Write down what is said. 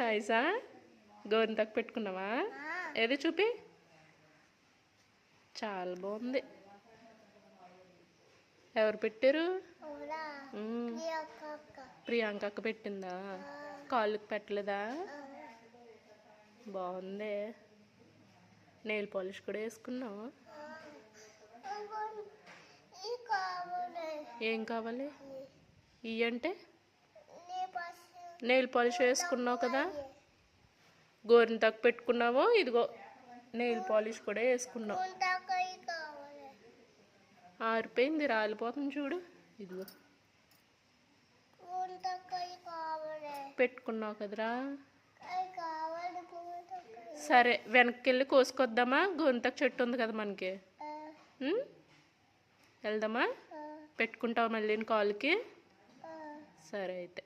సాయిసా గోరింటాకు పెట్టుకున్నావా? ఏది చూపి. చాలా బాగుంది. ఎవరు పెట్టారు? ప్రియాంక అక్క పెట్టిందా? కాళ్ళకి పెట్టలేదా? బాగుంది. నెయిల్ పాలిష్ కూడా వేసుకున్నావు. ఏం కావాలి? ఇవి అంటే నెయిల్ పాలిష్ వేసుకున్నావు కదా, గోరింటాకు పెట్టుకున్నావు. ఇదిగో నెయిల్ పాలిష్ కూడా వేసుకున్నావు. ఆరిపోయింది, రాలిపోతుంది చూడు. ఇదిగో పెట్టుకున్నావు కదరా. సరే వెనక్కి వెళ్ళి కోసుకొద్దామా? గోరింటాకు చెట్టు ఉంది కదా మనకి, వెళ్దామా? పెట్టుకుంటావా మళ్ళీ కాలుకి? సరే అయితే.